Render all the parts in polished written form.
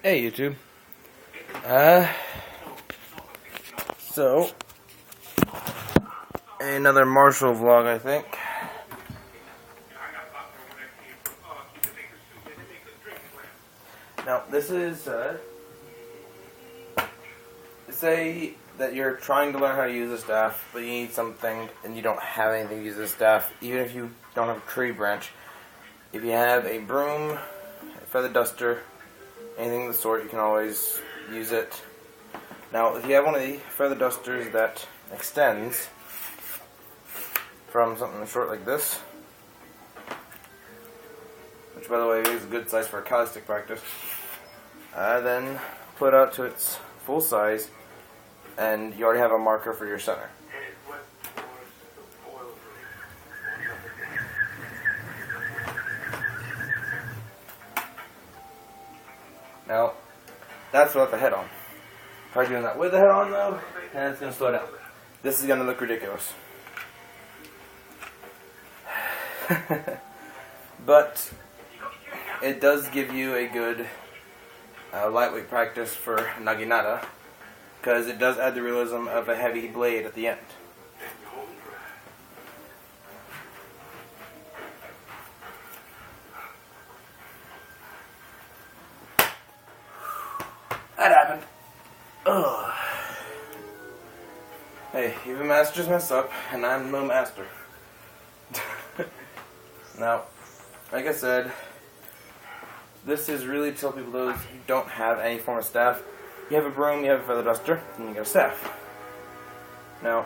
Hey YouTube. So another Marshall vlog, I think. Now this is say that you're trying to learn how to use a staff, but you need something and you don't have anything to use the staff, even if you don't have a tree branch. If you have a broom, a feather duster, anything of the sort, you can always use it. Now, if you have one of the feather dusters that extends from something short like this, which by the way is a good size for a calisthenic practice, then put it out to its full size, and you already have a marker for your center. Now, that's without the head on. Try doing that with the head on though, and it's going to slow down. This is going to look ridiculous. But it does give you a good lightweight practice for naginata, because it does add the realism of a heavy blade at the end. That happened. Ugh. Hey, even masters mess up, and I'm no master. Now, like I said, this is really to tell people those who don't have any form of staff. You have a broom, you have a feather duster, and you got a staff. Now,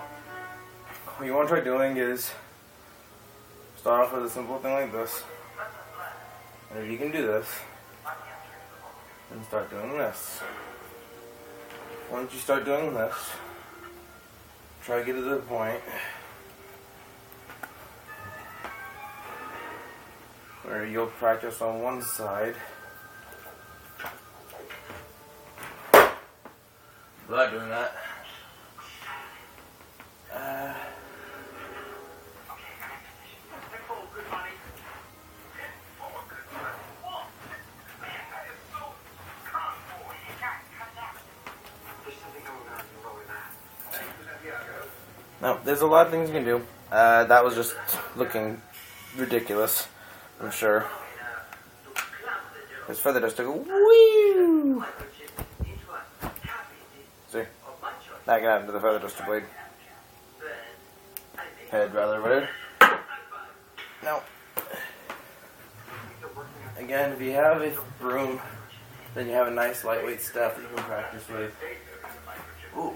what you want to try doing is start off with a simple thing like this. And if you can do this, then start doing this. Once you start doing this, try to get to the point where you'll practice on one side without doing that. Now, there's a lot of things you can do. That was just looking ridiculous, I'm sure. This feather duster go woo. See, that can happen to the feather duster blade. Head, rather, whatever. Now, again, if you have a broom, then you have a nice lightweight staff that you can practice with. Ooh.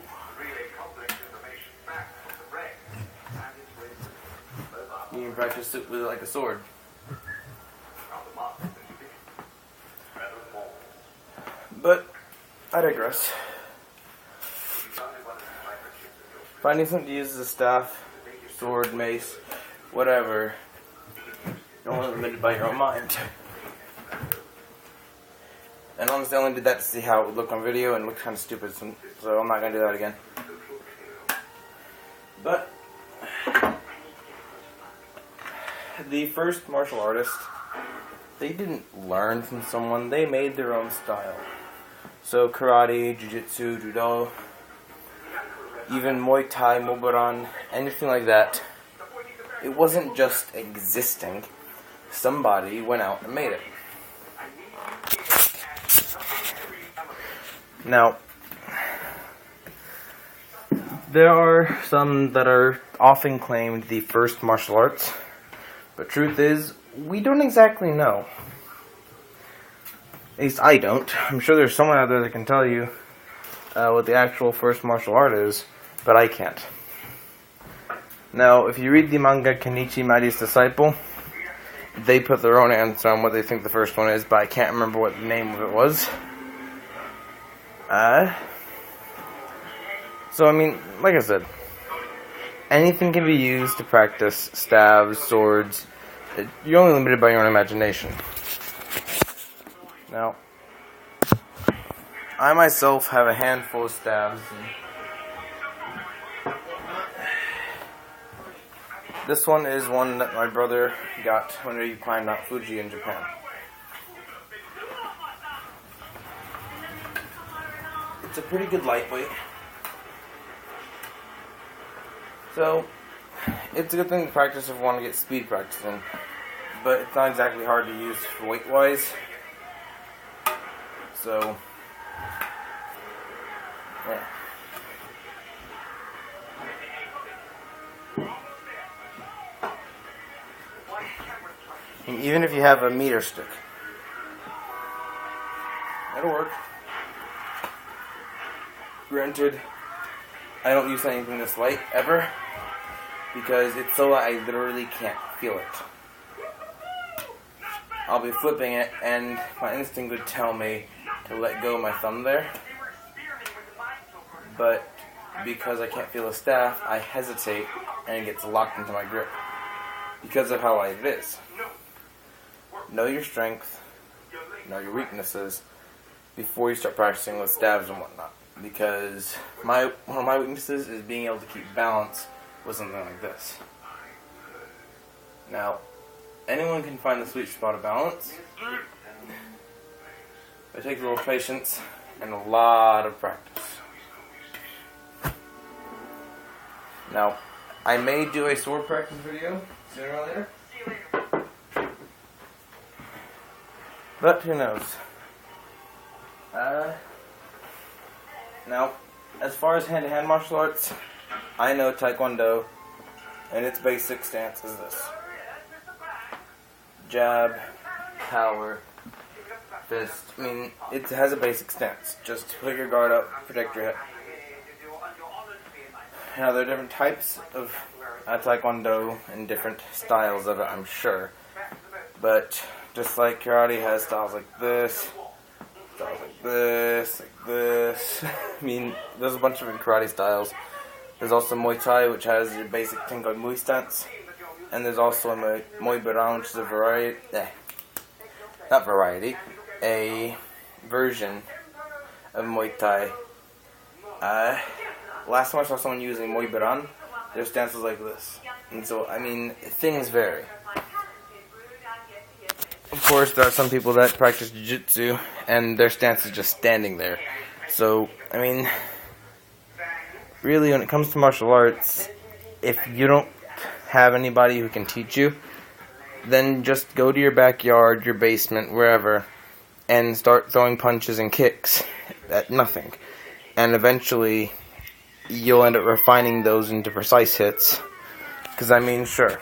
You can practice it with it like a sword. But I digress. Finding something to use as a staff, sword, mace, whatever, you're only limited by your own mind. And honestly, I only did that to see how it would look on video, and it looked kind of stupid, so I'm not going to do that again. But the first martial artists, they didn't learn from someone, they made their own style. So karate, jiu-jitsu, judo, even Muay Thai, Moboran, anything like that, it wasn't just existing. Somebody went out and made it. Now, there are some that are often claimed the first martial arts, but truth is, we don't exactly know. At least I don't. I'm sure there's someone out there that can tell you what the actual first martial art is, but I can't. Now, if you read the manga Kenichi Mightiest Disciple, they put their own answer on what they think the first one is, but I can't remember what the name of it was. So, I mean, like I said, anything can be used to practice stabs, swords. You're only limited by your own imagination. Now, I myself have a handful of stabs. This one is one that my brother got when he climbed Mount Fuji in Japan. it's a pretty good lightweight. So, it's a good thing to practice if you want to get speed practicing. But it's not exactly hard to use weight-wise. So, yeah. And even if you have a meter stick, it'll work. Granted, I don't use anything this light ever because it's so light I literally can't feel it. I'll be flipping it and my instinct would tell me to let go of my thumb there, but because I can't feel the staff, I hesitate and it gets locked into my grip because of how light it is. Know your strength, know your weaknesses before you start practicing with stabs and whatnot, because one of my weaknesses is being able to keep balance with something like this. Now, anyone can find the sweet spot of balance. It takes a little patience and a lot of practice. Now, I may do a sword practice video sooner or later, but who knows. Now, as far as hand-to-hand martial arts, I know Taekwondo, and its basic stance is this. Jab, power, fist. I mean, it has a basic stance. Just put your guard up, protect your head. Now, there are different types of Taekwondo and different styles of it, I'm sure. But just like karate has styles like this, styles like this, like this. I mean, there's a bunch of different karate styles. There's also Muay Thai, which has your basic Tenkai Mui stance. And there's also a Muay Baran, which is a variety, a version of Muay Thai. Last time I saw someone using Muay Baran, their stance was like this. And so, I mean, things vary. Of course, there are some people that practice jiu-jitsu, and their stance is just standing there. So, I mean, really, when it comes to martial arts, if you don't have anybody who can teach you, then just go to your backyard, your basement, wherever, and start throwing punches and kicks at nothing. And eventually, you'll end up refining those into precise hits. Because, I mean, sure.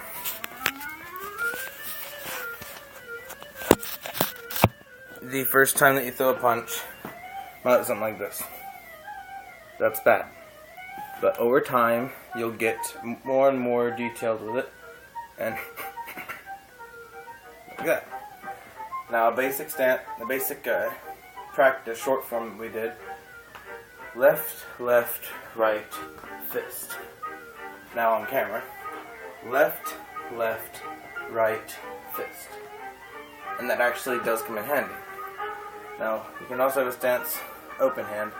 The first time that you throw a punch, might look something like this. That's bad. But over time, you'll get more and more detailed with it. And like that. Now, a basic practice, short form that we did. Left, right, fist. Now on camera. Left, right, fist. And that actually does come in handy. Now, you can also have a stance, open hand.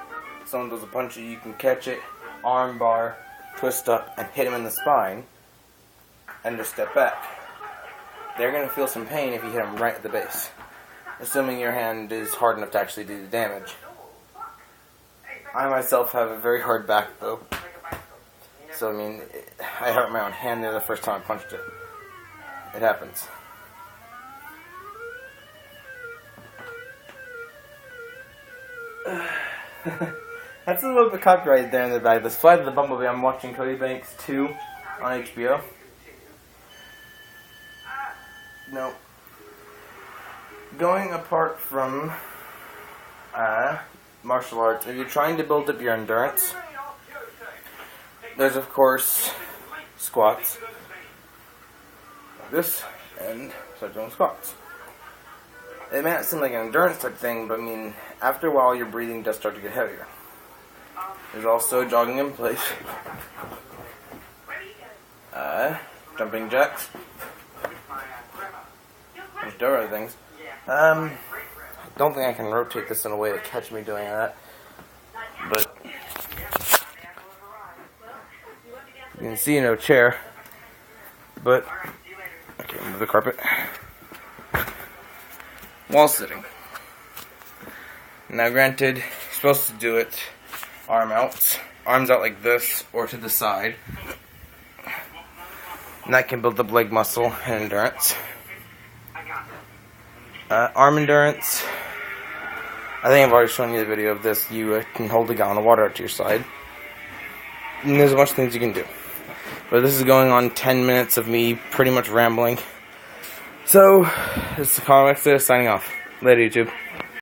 If someone does a punch you can catch it, arm bar, twist up, and hit him in the spine, and just step back. They're going to feel some pain if you hit them right at the base, assuming your hand is hard enough to actually do the damage. I myself have a very hard back, though. So, I mean, I hurt my own hand there the first time I punched it. It happens. That's a little bit copyrighted there in the back. This Flight of the Bumblebee, I'm watching Cody Banks 2 on HBO. No. Going apart from martial arts, if you're trying to build up your endurance, there's of course squats. Like this, and start doing squats. It may not seem like an endurance type thing, but I mean, after a while your breathing does start to get heavier. There's also jogging in place. Jumping jacks. There's other things. I don't think I can rotate this in a way to catch me doing that. But you can see no chair. But okay, move the carpet. While sitting. Now granted, you're supposed to do it arm out. Arms out like this or to the side. And that can build up leg muscle and endurance. Arm endurance. I think I've already shown you the video of this. You can hold a gallon of water up to your side. And there's a bunch of things you can do. But this is going on 10 minutes of me pretty much rambling. So, this is Colin Exodus signing off. Later, YouTube.